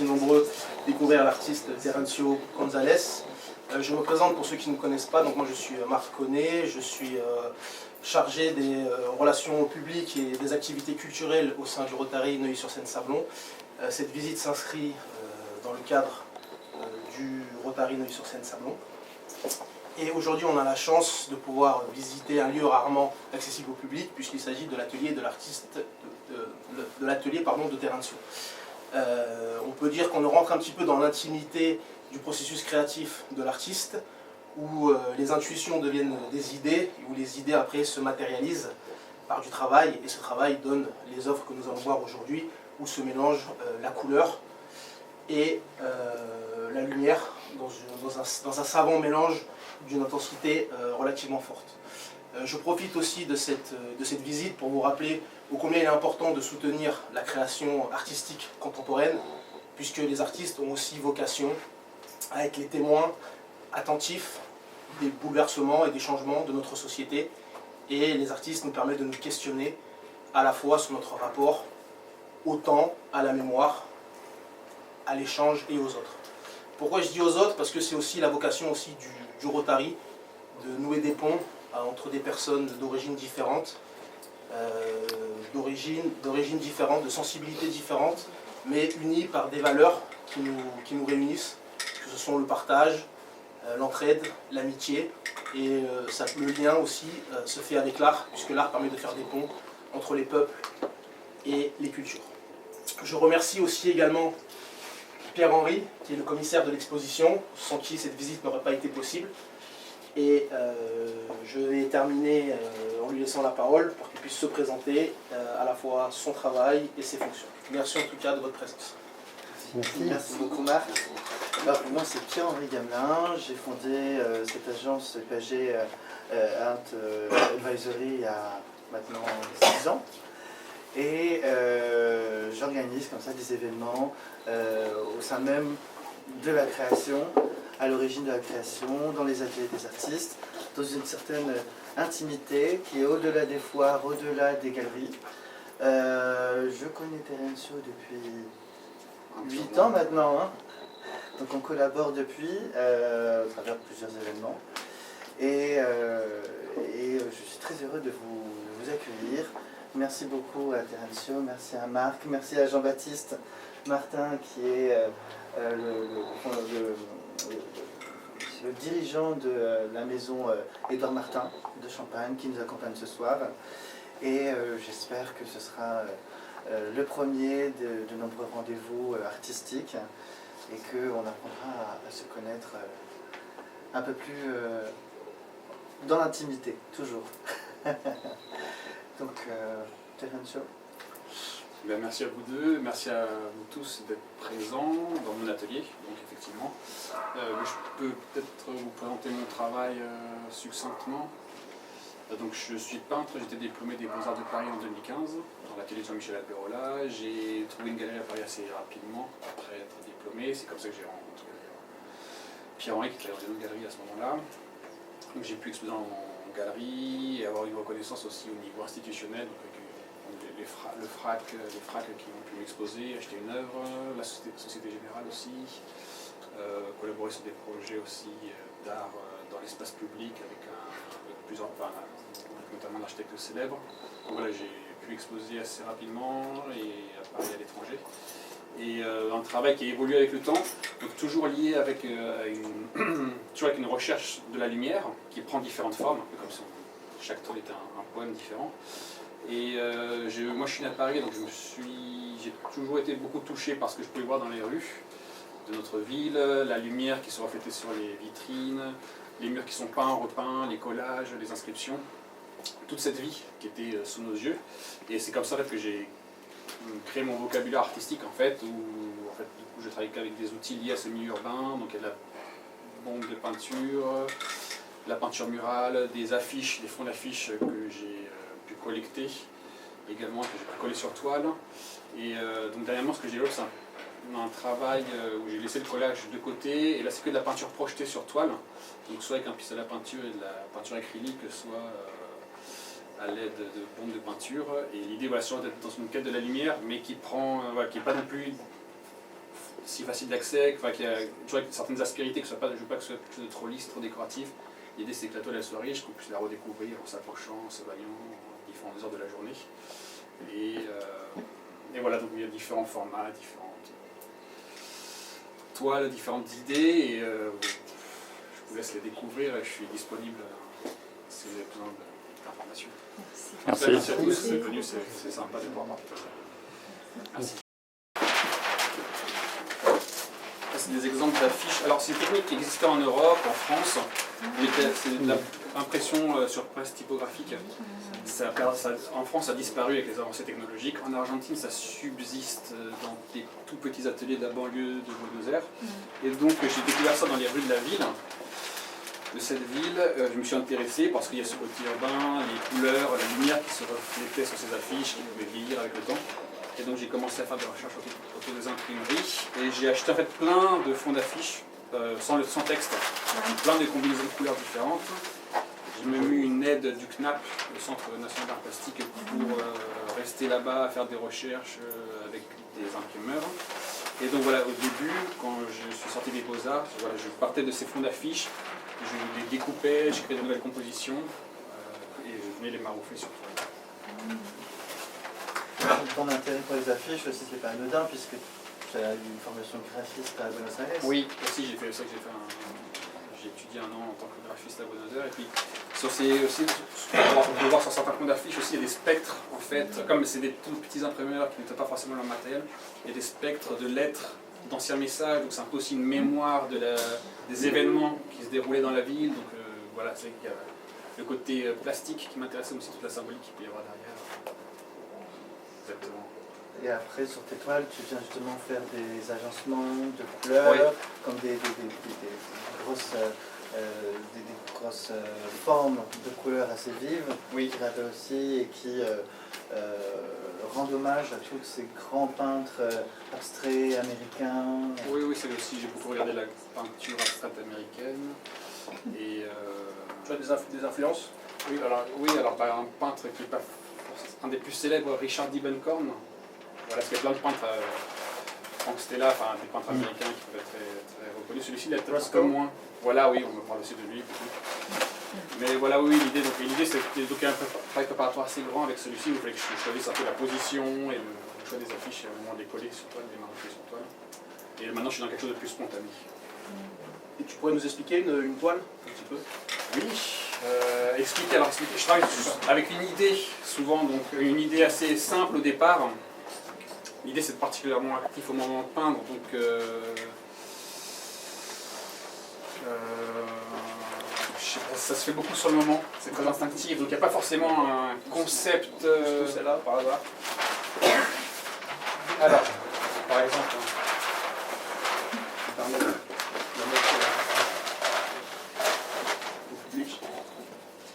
Nombreux découvrir l'artiste Terrencio González. Je me présente pour ceux qui ne me connaissent pas, donc moi je suis Marc Connet, je suis chargé des relations publiques et des activités culturelles au sein du Rotary Neuilly-sur-Seine-Sablon. Cette visite s'inscrit dans le cadre du Rotary Neuilly-sur-Seine-Sablon. Et aujourd'hui on a la chance de pouvoir visiter un lieu rarement accessible au public puisqu'il s'agit de l'atelier de l'artiste, de l'atelier de Terrencio. On peut dire qu'on rentre un petit peu dans l'intimité du processus créatif de l'artiste, où les intuitions deviennent des idées, où les idées après se matérialisent par du travail, et ce travail donne les œuvres que nous allons voir aujourd'hui, où se mélange la couleur et la lumière dans un savant mélange d'une intensité relativement forte. Je profite aussi de cette visite pour vous rappeler ô combien il est important de soutenir la création artistique contemporaine, puisque les artistes ont aussi vocation à être les témoins attentifs des bouleversements et des changements de notre société. Et les artistes nous permettent de nous questionner à la fois sur notre rapport au temps, à la mémoire, à l'échange et aux autres. Pourquoi je dis aux autres? Parce que c'est aussi la vocation aussi du Rotary, de nouer des ponts entre des personnes d'origines différentes, d'origines différentes, de sensibilités différentes, mais unies par des valeurs qui nous réunissent, que ce sont le partage, l'entraide, l'amitié, et le lien aussi se fait avec l'art, puisque l'art permet de faire des ponts entre les peuples et les cultures. Je remercie aussi également Pierre-Henri, qui est le commissaire de l'exposition, sans qui cette visite n'aurait pas été possible. Et je vais terminer en lui laissant la parole pour qu'il puisse se présenter à la fois son travail et ses fonctions. Merci en tout cas de votre présence. Merci beaucoup Marc. Alors, moi c'est Pierre-Henri Gamelin, j'ai fondé cette agence EPAG Art Advisory il y a maintenant 6 ans. Et j'organise comme ça des événements au sein même de la création, à l'origine de la création, dans les ateliers des artistes, dans une certaine intimité qui est au-delà des foires, au-delà des galeries. Je connais Terrencio depuis 8 ans maintenant, hein. Donc on collabore depuis, à travers plusieurs événements. Et je suis très heureux de vous accueillir. Merci beaucoup à Terrencio, merci à Marc, merci à Jean-Baptiste Martin qui est le dirigeant de la maison Édouard Martin de Champagne qui nous accompagne ce soir. Et j'espère que ce sera le premier de nombreux rendez-vous artistiques et qu'on apprendra à se connaître un peu plus dans l'intimité, toujours. Donc, Terrencio. Merci à vous deux, merci à vous tous d'être présents dans mon atelier, donc effectivement. Je peux peut-être vous présenter mon travail succinctement. Donc je suis peintre, j'étais diplômé des Beaux-Arts de Paris en 2015, dans l'atelier de Jean-Michel Alberola. J'ai trouvé une galerie à Paris assez rapidement, après être diplômé. C'est comme ça que j'ai rencontré Pierre-Henri, qui était dans une galerie à ce moment-là. Donc j'ai pu exposer en galerie et avoir une reconnaissance aussi au niveau institutionnel. Donc avec les FRAC qui ont pu m'exposer, acheter une œuvre, la Société Générale aussi, collaborer sur des projets aussi d'art dans l'espace public avec notamment d'architectes célèbres. Donc voilà, j'ai pu exposer assez rapidement et à Paris et à l'étranger. Et un travail qui a évolué avec le temps, donc toujours lié avec une recherche de la lumière qui prend différentes formes, un peu comme si chaque toile était un poème différent. Et moi je suis né à Paris, donc j'ai toujours été beaucoup touché par ce que je pouvais voir dans les rues de notre ville, la lumière qui se reflétait sur les vitrines, les murs qui sont peints, repeints, les collages, les inscriptions, toute cette vie qui était sous nos yeux. Et c'est comme ça en fait, que j'ai créé mon vocabulaire artistique en fait, où en fait, du coup, je travaille avec des outils liés à ce milieu urbain, donc il y a de la bombe de peinture, la peinture murale, des affiches, des fonds d'affiches que j'ai pu collecter, également que j'ai pu coller sur toile. Et donc dernièrement ce que j'ai développé c'est un travail où j'ai laissé le collage de côté, et là c'est que de la peinture projetée sur toile, donc soit avec un pistolet à peinture et de la peinture acrylique, soit à l'aide de bombes de peinture. Et l'idée voilà, c'est d'être dans une quête de la lumière, mais qui prend, qui n'est pas non plus si facile d'accès, qu'il y a toujours certaines aspérités, que je ne veux pas que ce soit quelque chose de trop lisse, trop décoratif. L'idée c'est que la toile elle soit riche, qu'on puisse la redécouvrir en s'approchant, en se bagnant, en différentes heures de la journée. Et voilà, donc il y a différents formats, différentes toiles, différentes idées, et je vous laisse les découvrir et je suis disponible si vous avez besoin d'informations. Merci. Merci à tous, c'est venu, c'est sympa de pouvoir partager. Merci. C'est des exemples d'affiches. Alors c'est une technique qui existait en Europe, en France. C'est de l'impression sur presse typographique. En France, ça a disparu avec les avancées technologiques. En Argentine, ça subsiste dans des tout petits ateliers de la banlieue de Buenos Aires. Et donc j'ai découvert ça dans les rues de la ville. De cette ville, je me suis intéressé parce qu'il y a ce côté urbain, les couleurs, la lumière qui se reflétait sur ces affiches, qui pouvaient vieillir avec le temps. Et donc j'ai commencé à faire des recherches autour des imprimeries et j'ai acheté en fait plein de fonds d'affiches sans texte, plein de combinaisons de couleurs différentes. J'ai même eu une aide du CNAP, le Centre National d'Art Plastique, pour rester là-bas, faire des recherches avec des imprimeurs. Et donc voilà, au début, quand je suis sorti des Beaux-Arts, voilà, je partais de ces fonds d'affiches, je les découpais, je créais de nouvelles compositions et je venais les maroufler sur toile. Ton intérêt pour les affiches aussi, c'est pas anodin puisque tu as eu une formation graphiste à Buenos Aires. Oui, aussi j'ai fait ça, j'ai étudié 1 an en tant que graphiste à Buenos Aires et puis sur ces aussi, on peut voir sur certains fonds d'affiches aussi, il y a des spectres en fait, comme c'est des tout petits imprimeurs qui n'ont pas forcément leur matériel, il y a des spectres de lettres, d'anciens messages, donc c'est un peu aussi une mémoire des événements qui se déroulaient dans la ville, donc voilà, c'est qu'il y a le côté plastique qui m'intéressait aussi, toute la symbolique qu'il peut y avoir derrière. Exactement. Et après, sur tes toiles, tu viens justement faire des agencements de couleurs, Oui. comme des grosses formes de couleurs assez vives, Oui. qui rappellent aussi et qui rendent hommage à tous ces grands peintres abstraits américains. Oui, oui, c'est aussi, j'ai beaucoup regardé la peinture abstraite américaine. Et, Tu as des influences? oui, alors par un peintre qui n'est pas un des plus célèbres, Richard Diebenkorn. Voilà, parce qu'il y a plein de peintres, Frank Stella, enfin des peintres américains qui peuvent être très reconnus. Celui-ci, il est peut-être un peu moins. Voilà, oui, on me parle aussi de lui. Mais voilà, oui, l'idée, c'est donc un travail préparatoire assez grand avec celui-ci, où il fallait que je choisisse un peu la position et le choix des affiches, et au moment de les coller sur toile, de les marquer sur toile. Et maintenant, je suis dans quelque chose de plus spontané. Et tu pourrais nous expliquer une toile, un petit peu? Oui, expliquer. Alors, je travaille avec une idée, souvent, donc une idée assez simple au départ. L'idée, c'est particulièrement actif au moment de peindre, donc je sais pas, ça se fait beaucoup sur le moment, c'est très instinctif, donc il n'y a pas forcément un concept. Celle-là, par hasard. Alors, par exemple,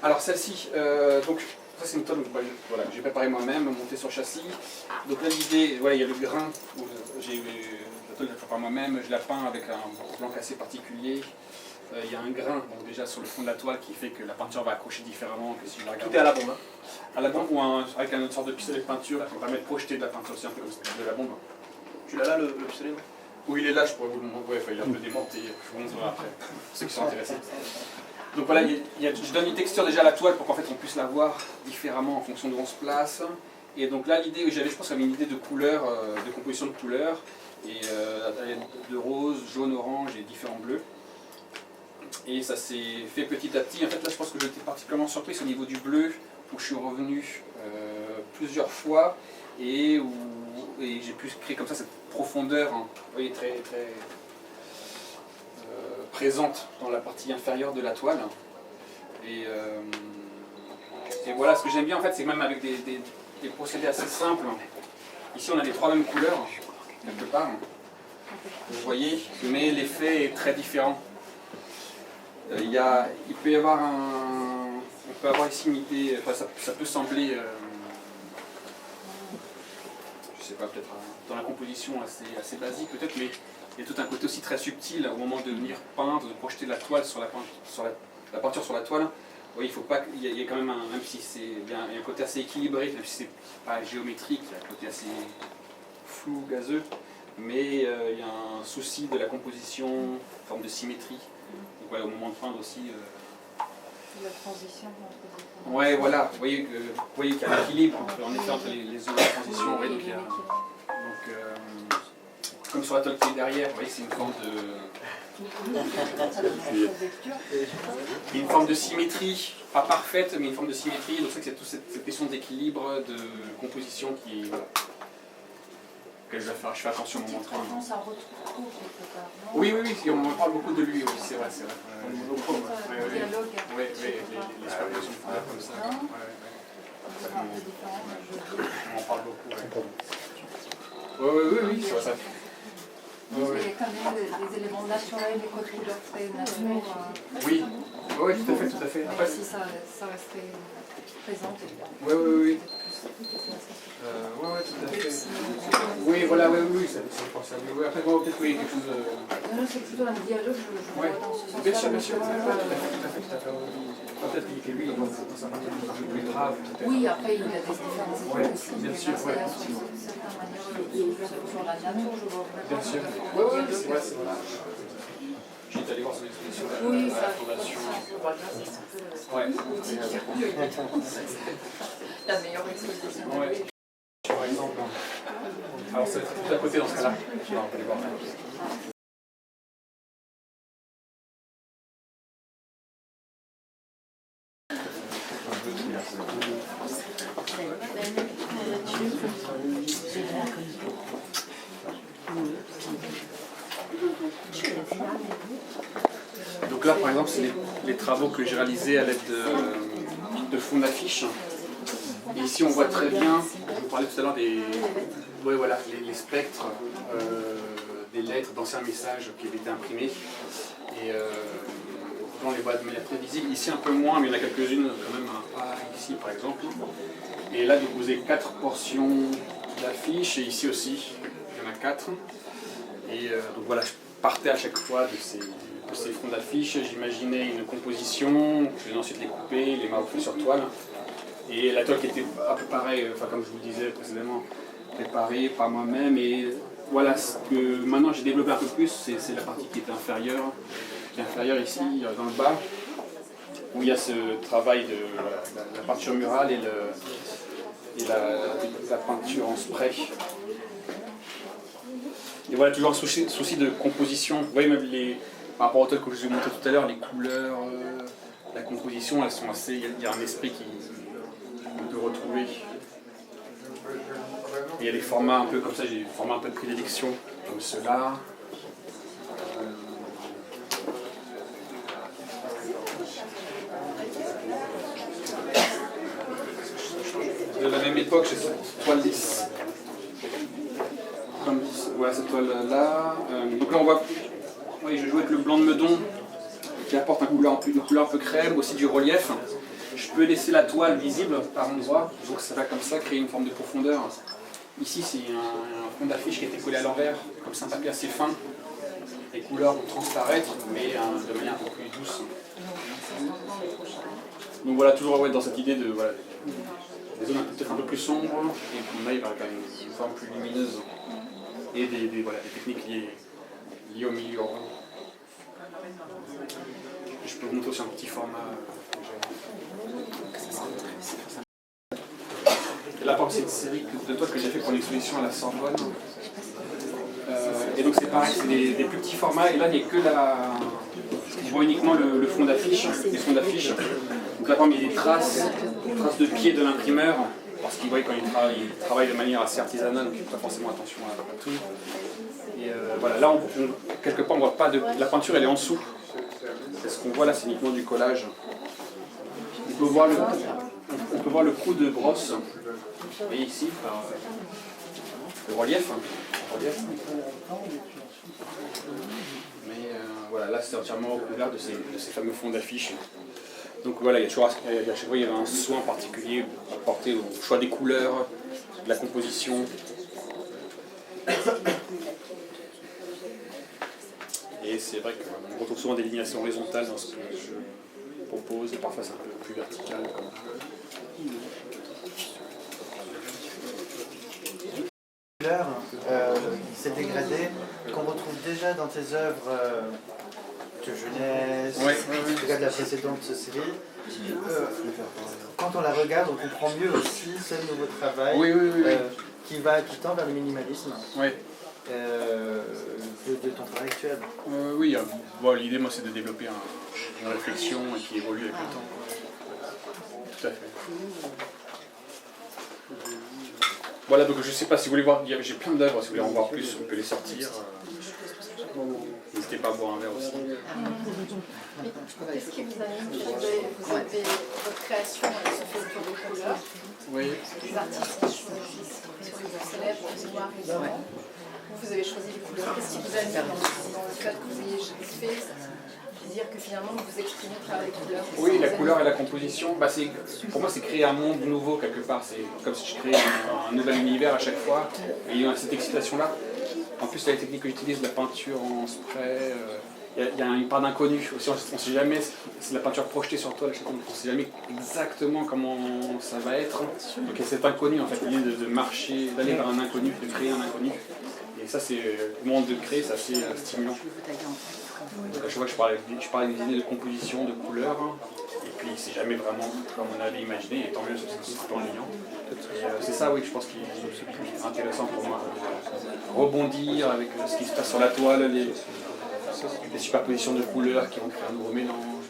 alors celle-ci, donc ça c'est une toile voilà, que j'ai préparée moi-même, montée sur châssis. Donc là l'idée, voilà, il y a le grain, j'ai la toile que je prépare moi-même, je la peins avec un blanc assez particulier. Il y a un grain donc déjà sur le fond de la toile qui fait que la peinture va accrocher différemment que si je la regarde. Tout est à la bombe. Hein. À la bombe ou avec une autre sorte de pistolet de peinture qui me permet de projeter de la peinture aussi un peu comme de la bombe. Tu l'as là, le pistolet, non? Oui, il est là, je pourrais vous le montrer, il est un peu démonté, je vous montrerai après, pour ceux qui sont intéressés. Donc voilà, je donne une texture déjà à la toile pour qu'en fait on puisse la voir différemment en fonction de où on se place. Et donc là l'idée, je pense qu'il y avait une idée de couleur, de composition de couleurs, et de rose, jaune, orange et différents bleus. Et ça s'est fait petit à petit. En fait là je pense que j'étais particulièrement surpris au niveau du bleu, où je suis revenu plusieurs fois et j'ai pu créer comme ça cette profondeur, hein, vous voyez, très présente dans la partie inférieure de la toile. Et voilà, ce que j'aime bien en fait, c'est même avec des procédés assez simples. Ici on a les 3 mêmes couleurs, quelque part, vous voyez, mais l'effet est très différent. Il peut y avoir on peut avoir ici une idée, enfin, ça peut sembler, je sais pas, peut-être dans la composition assez basique peut-être, mais il y a tout un côté aussi très subtil au moment de venir peindre, de projeter la toile sur la peinture sur la toile. Oui, il faut pas, il y a quand même même si il y a un côté assez équilibré, même si c'est pas géométrique, il y a un côté assez flou, gazeux, mais il y a un souci de la composition, une forme de symétrie. Donc voilà, au moment de peindre aussi. La transition. Ouais, voilà, vous voyez qu'il y a un équilibre en effet entre les zones de transition. Ouais, comme sur la toile qui est derrière, vous voyez, c'est une forme de symétrie, pas parfaite, mais une forme de symétrie. Donc c'est toute cette question d'équilibre, de composition qui que je fais attention au moment de peindre. Ça retrouve quelque part, non? Oui, on me parle beaucoup de lui, oui, c'est vrai. Le dialogue. Oui, les superpositions comme ça. C'est un peu différent. On en parle beaucoup. Oui, c'est vrai. Il y a quand même des éléments naturels, des codes couleurs très naturels. Oui, tout à fait. Après, si ça restait présent, Oui. Tout à fait. Oui, voilà, c'est possible. Oui, après, peut-être quelque chose. Non, c'est plutôt un dialogue, je vois dans ce sens-là. Bien sûr, tout à fait. Peut-être que lui, il est un peu plus grave. Oui, après, il y a des différences aussi. Bien sûr, Sur certaines manières, sur la nature, je vois vraiment. Bien sûr. Oui, c'est vrai. J'étais allé voir son exposition à la Fondation. Ouais. La meilleure exposition. Ouais. Par exemple. Alors, ça va être tout à côté dans ce cas-là. On peut les voir. Donc là, par exemple, c'est les travaux que j'ai réalisés à l'aide de fonds d'affiches. Et ici, on voit très bien, je vous parlais tout à l'heure les spectres, des lettres, d'anciens messages qui avaient été imprimés. Et on les voit de manière très visible. Ici, un peu moins, mais il y en a quelques-unes quand même, ici par exemple. Et là, vous avez 4 portions d'affiches, et ici aussi, il y en a 4. Et donc voilà, je partais à chaque fois de ces fonds d'affiches, j'imaginais une composition, je vais ensuite les couper, les maroufler sur toile. Et la toile qui était un peu pareille, comme je vous le disais précédemment, préparée par moi-même. Et voilà, ce que maintenant j'ai développé un peu plus, c'est la partie qui est inférieure ici, dans le bas, où il y a ce travail de la peinture murale et la peinture en spray. Et voilà, toujours un souci de composition. Vous voyez, même par rapport aux toiles que je vous ai montré tout à l'heure, les couleurs, la composition, elles sont assez. Il y a un esprit qu'on peut retrouver. Et il y a des formats un peu comme ça, j'ai des formats un peu de prédilection, comme ceux-là. De la même époque, j'ai cette toile lisse. Voilà cette toile-là. Donc là, on voit, oui, je joue avec le blanc de Meudon, qui apporte une couleur un peu crème, aussi du relief. Je peux laisser la toile visible par endroits, donc ça va comme ça créer une forme de profondeur. Ici, c'est un fond d'affiche qui a été collé à l'envers, comme c'est un papier assez fin. Les couleurs vont transparaître, mais de manière un peu plus douce. Donc voilà, toujours dans cette idée de des zones peut-être un peu plus sombres, et qu'on aille vers une forme plus lumineuse. Et des techniques liées au milieu urbain. Je peux vous montrer aussi un petit format que j'ai. Là, c'est une série de toiles que j'ai fait pour une exposition à la Sorbonne. Et donc c'est pareil, c'est des plus petits formats, et là il n'y a que je vois uniquement le fond d'affiche, les fonds d'affiche. Donc là, il y a des traces de pied de l'imprimeur, parce qu'il voit quand il travaille de manière assez artisanale, donc il ne fait pas forcément attention à tout. Et voilà, là, quelque part, on ne voit pas la peinture, elle est en dessous. Et ce qu'on voit là, c'est uniquement du collage. On peut voir le coup de brosse, vous voyez ici, le relief. Mais voilà, là, c'est entièrement recouvert de ces fameux fonds d'affiches. Donc voilà, à chaque fois, il y avait un soin particulier apporté au choix des couleurs, de la composition. Et c'est vrai qu'on retrouve souvent des lignes assez horizontales dans ce que je propose, et parfois c'est un peu plus vertical. C'est dégradé qu'on retrouve déjà dans tes œuvres de jeunesse, Ouais. en tout cas de la précédente série, quand on la regarde, on comprend mieux aussi ce nouveau travail Oui. qui tend vers le minimalisme Ouais. de ton travail actuel. Oui, bon, l'idée, moi, c'est de développer une réflexion qui évolue avec le temps. Tout à fait. Voilà, donc je sais pas si vous voulez voir, j'ai plein d'œuvres, si vous voulez en voir plus, on peut les sortir. N'hésitez pas à boire un verre aussi. Qu'est-ce qui vous anime? Votre création, elle se fait autour des couleurs. Oui. Les artistes qui choisissent sur les plus célèbres, le noir évidemment. Vous avez choisi les couleurs. Qu'est-ce qui vous anime dans le fait que vous ayez fait dire que finalement vous exprimez à travers les couleurs? Oui, la couleur et la composition, bah pour moi c'est créer un monde nouveau quelque part. C'est comme si je créais un nouvel univers à chaque fois. Et il y a cette excitation-là. En plus, la technique que j'utilise, la peinture en spray, il y a une part d'inconnu aussi. On ne sait jamais, c'est la peinture projetée sur toi, on ne sait jamais exactement comment ça va être. Donc il y a cet inconnu, en fait, l'idée de marcher, d'aller vers un inconnu, de créer un inconnu. Et ça, c'est le moment de créer, c'est assez stimulant. Je vois que je parlais des idées de composition, de couleurs, et puis c'est jamais vraiment comme on avait imaginé, et tant mieux, c'est un peu ennuyant. C'est ça, oui, je pense qui est intéressant pour moi. Rebondir avec ce qui se passe sur la toile, les superpositions de couleurs qui vont créer un nouveau mélange.